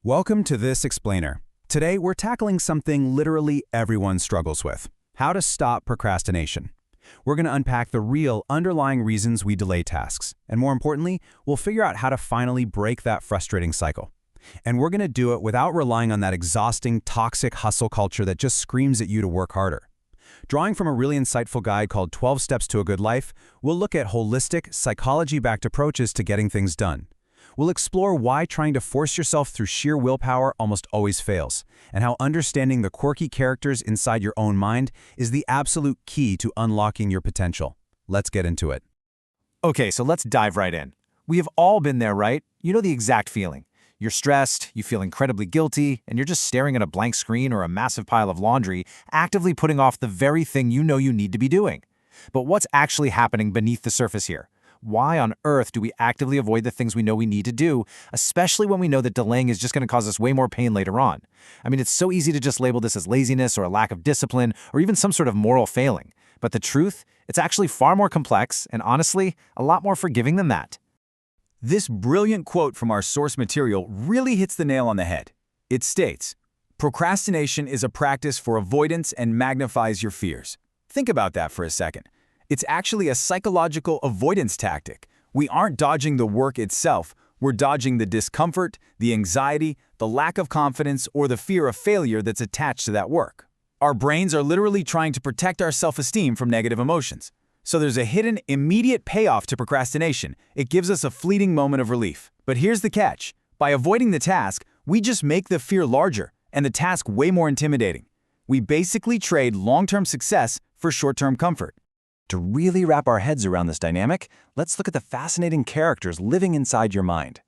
Welcome to This Explainer. Today, we're tackling something literally everyone struggles with: how to stop procrastination. We're going to unpack the real underlying reasons we delay tasks, and more importantly, we'll figure out how to finally break that frustrating cycle. And we're going to do it without relying on that exhausting, toxic hustle culture that just screams at you to work harder. Drawing from a really insightful guide called 12 Steps to a Good Life, we'll look at holistic, psychology-backed approaches to getting things done. We'll explore why trying to force yourself through sheer willpower almost always fails, and how understanding the quirky characters inside your own mind is the absolute key to unlocking your potential. Let's get into it. Okay, so let's dive right in. We have all been there, right? You know the exact feeling. You're stressed, you feel incredibly guilty, and you're just staring at a blank screen or a massive pile of laundry, actively putting off the very thing you know you need to be doing. But what's actually happening beneath the surface here? Why on earth do we actively avoid the things we know we need to do, especially when we know that delaying is just going to cause us way more pain later on? I mean, it's so easy to just label this as laziness or a lack of discipline or even some sort of moral failing. But the truth, it's actually far more complex and honestly, a lot more forgiving than that. This brilliant quote from our source material really hits the nail on the head. It states, "Procrastination is a practice for avoidance and magnifies your fears." Think about that for a second. It's actually a psychological avoidance tactic. We aren't dodging the work itself, we're dodging the discomfort, the anxiety, the lack of confidence, or the fear of failure that's attached to that work. Our brains are literally trying to protect our self-esteem from negative emotions. So there's a hidden, immediate payoff to procrastination. It gives us a fleeting moment of relief. But here's the catch. By avoiding the task, we just make the fear larger and the task way more intimidating. We basically trade long-term success for short-term comfort. To really wrap our heads around this dynamic, let's look at the fascinating characters living inside your mind.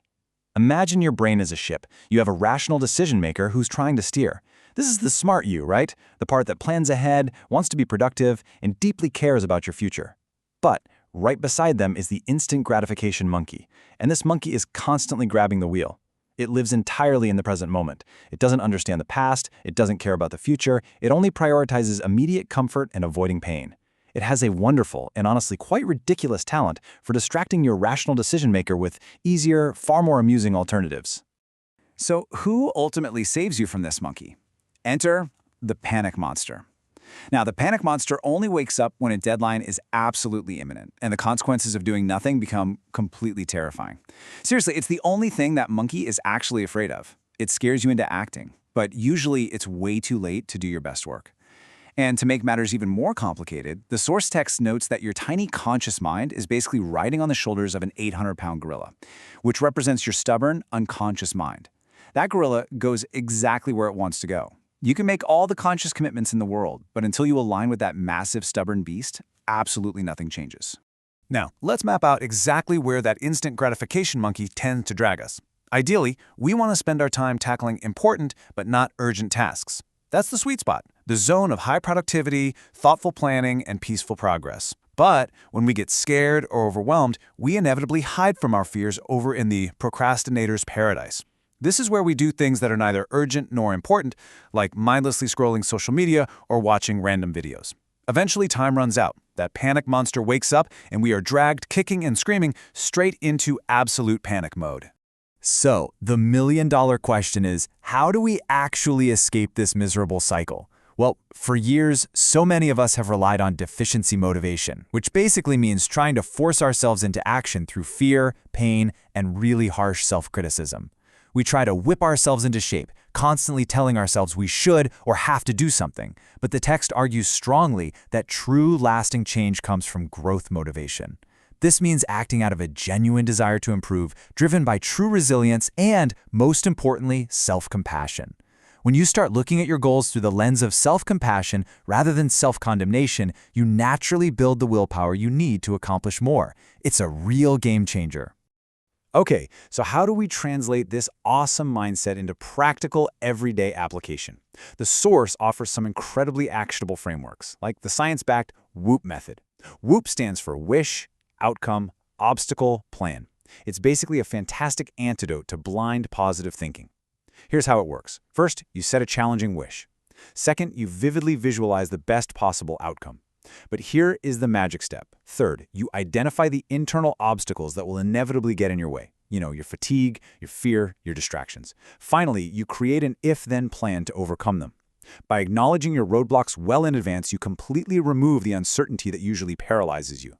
Imagine your brain as a ship. You have a rational decision maker who's trying to steer. This is the smart you, right? The part that plans ahead, wants to be productive, and deeply cares about your future. But right beside them is the instant gratification monkey, and this monkey is constantly grabbing the wheel. It lives entirely in the present moment. It doesn't understand the past, it doesn't care about the future, it only prioritizes immediate comfort and avoiding pain. It has a wonderful and honestly quite ridiculous talent for distracting your rational decision maker with easier, far more amusing alternatives. So who ultimately saves you from this monkey? Enter the panic monster. Now, the panic monster only wakes up when a deadline is absolutely imminent, and the consequences of doing nothing become completely terrifying. Seriously, it's the only thing that monkey is actually afraid of. It scares you into acting, but usually it's way too late to do your best work. And to make matters even more complicated, the source text notes that your tiny conscious mind is basically riding on the shoulders of an 800-pound gorilla, which represents your stubborn, unconscious mind. That gorilla goes exactly where it wants to go. You can make all the conscious commitments in the world, but until you align with that massive, stubborn beast, absolutely nothing changes. Now, let's map out exactly where that instant gratification monkey tends to drag us. Ideally, we want to spend our time tackling important but not urgent tasks. That's the sweet spot, the zone of high productivity, thoughtful planning, and peaceful progress. But when we get scared or overwhelmed, we inevitably hide from our fears over in the procrastinator's paradise. This is where we do things that are neither urgent nor important, like mindlessly scrolling social media or watching random videos. Eventually, time runs out. That panic monster wakes up, and we are dragged, kicking and screaming, straight into absolute panic mode. So, the million-dollar question is, how do we actually escape this miserable cycle? Well, for years, so many of us have relied on deficiency motivation, which basically means trying to force ourselves into action through fear, pain, and really harsh self-criticism. We try to whip ourselves into shape, constantly telling ourselves we should or have to do something. But the text argues strongly that true lasting change comes from growth motivation. This means acting out of a genuine desire to improve, driven by true resilience and, most importantly, self-compassion. When you start looking at your goals through the lens of self-compassion rather than self-condemnation, you naturally build the willpower you need to accomplish more. It's a real game changer. Okay, so how do we translate this awesome mindset into practical, everyday application? The source offers some incredibly actionable frameworks, like the science-backed WHOOP method. WHOOP stands for Wish, Outcome, Obstacle, Plan. It's basically a fantastic antidote to blind positive thinking. Here's how it works. First, you set a challenging wish. Second, you vividly visualize the best possible outcome. But here is the magic step. Third, you identify the internal obstacles that will inevitably get in your way. Your fatigue, your fear, your distractions. Finally, you create an if-then plan to overcome them. By acknowledging your roadblocks well in advance, you completely remove the uncertainty that usually paralyzes you.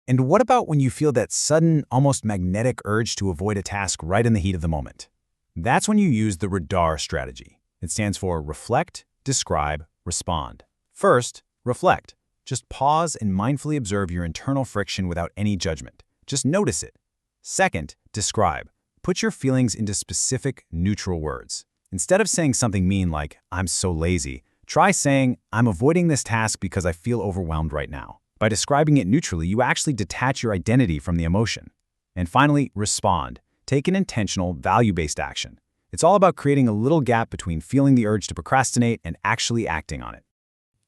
And what about when you feel that sudden, almost magnetic urge to avoid a task right in the heat of the moment? That's when you use the radar strategy. It stands for reflect, describe, respond. First, reflect. Just pause and mindfully observe your internal friction without any judgment. Just notice it. Second, describe. Put your feelings into specific, neutral words. Instead of saying something mean like, "I'm so lazy," try saying, "I'm avoiding this task because I feel overwhelmed right now." By describing it neutrally, you actually detach your identity from the emotion. And finally, respond. Take an intentional, value-based action. It's all about creating a little gap between feeling the urge to procrastinate and actually acting on it.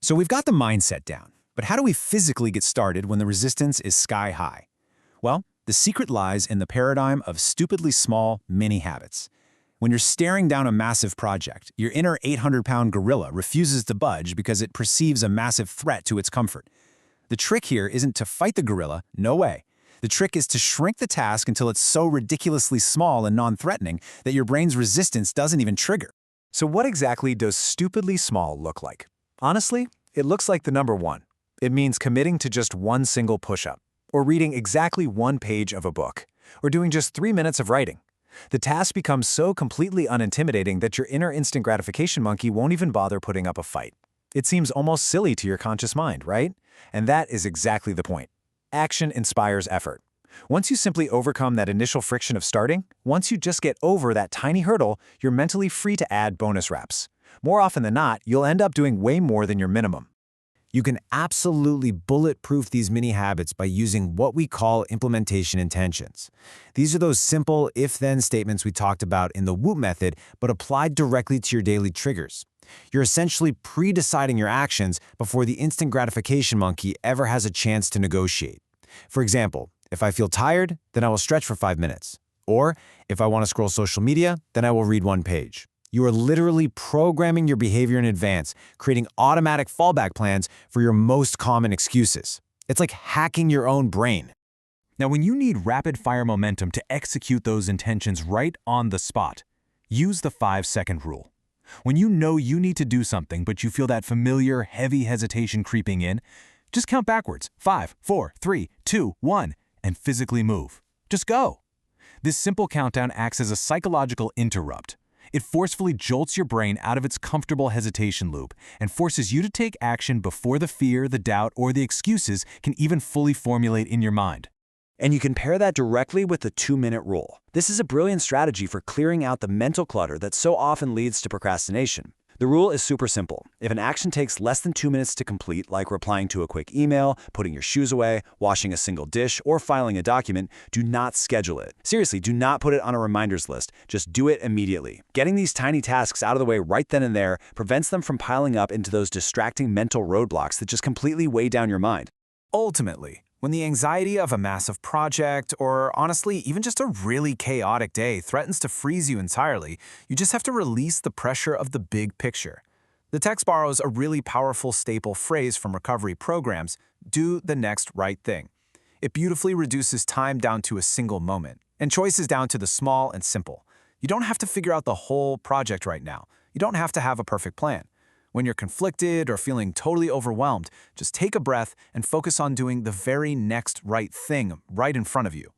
So we've got the mindset down, but how do we physically get started when the resistance is sky high? Well, the secret lies in the paradigm of stupidly small, mini habits. When you're staring down a massive project, your inner 800-pound gorilla refuses to budge because it perceives a massive threat to its comfort. The trick here isn't to fight the gorilla, no way. The trick is to shrink the task until it's so ridiculously small and non-threatening that your brain's resistance doesn't even trigger. So what exactly does stupidly small look like? Honestly, it looks like the number 1. It means committing to just one single push-up, or reading exactly one page of a book, or doing just 3 minutes of writing. The task becomes so completely unintimidating that your inner instant gratification monkey won't even bother putting up a fight. It seems almost silly to your conscious mind, right? And that is exactly the point. Action inspires effort. Once you simply overcome that initial friction of starting, once you just get over that tiny hurdle, you're mentally free to add bonus reps. More often than not, you'll end up doing way more than your minimum. You can absolutely bulletproof these mini habits by using what we call implementation intentions. These are those simple if-then statements we talked about in the WHOOP method, but applied directly to your daily triggers. You're essentially pre-deciding your actions before the instant gratification monkey ever has a chance to negotiate. For example, if I feel tired, then I will stretch for 5 minutes. Or if I want to scroll social media, then I will read one page. You are literally programming your behavior in advance, creating automatic fallback plans for your most common excuses. It's like hacking your own brain. Now, when you need rapid-fire momentum to execute those intentions right on the spot, use the 5-second rule. When you know you need to do something, but you feel that familiar, heavy hesitation creeping in, just count backwards, 5, 4, 3, 2, 1, and physically move. Just go. This simple countdown acts as a psychological interrupt. It forcefully jolts your brain out of its comfortable hesitation loop and forces you to take action before the fear, the doubt, or the excuses can even fully formulate in your mind. And you can pair that directly with the 2-minute rule. This is a brilliant strategy for clearing out the mental clutter that so often leads to procrastination. The rule is super simple. If an action takes less than 2 minutes to complete, like replying to a quick email, putting your shoes away, washing a single dish, or filing a document, do not schedule it. Seriously, do not put it on a reminders list. Just do it immediately. Getting these tiny tasks out of the way right then and there prevents them from piling up into those distracting mental roadblocks that just completely weigh down your mind. Ultimately, when the anxiety of a massive project, or honestly, even just a really chaotic day threatens to freeze you entirely, you just have to release the pressure of the big picture. The text borrows a really powerful staple phrase from recovery programs, "do the next right thing." It beautifully reduces time down to a single moment, and choices down to the small and simple. You don't have to figure out the whole project right now. You don't have to have a perfect plan. When you're conflicted or feeling totally overwhelmed, just take a breath and focus on doing the very next right thing right in front of you.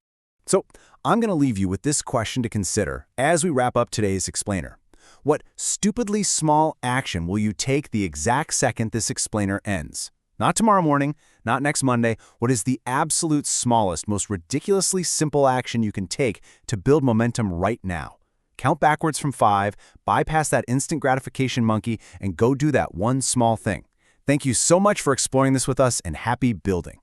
So, I'm going to leave you with this question to consider as we wrap up today's explainer. What stupidly small action will you take the exact second this explainer ends? Not tomorrow morning, not next Monday. What is the absolute smallest, most ridiculously simple action you can take to build momentum right now? Count backwards from 5, bypass that instant gratification monkey, and go do that one small thing. Thank you so much for exploring this with us, and happy building.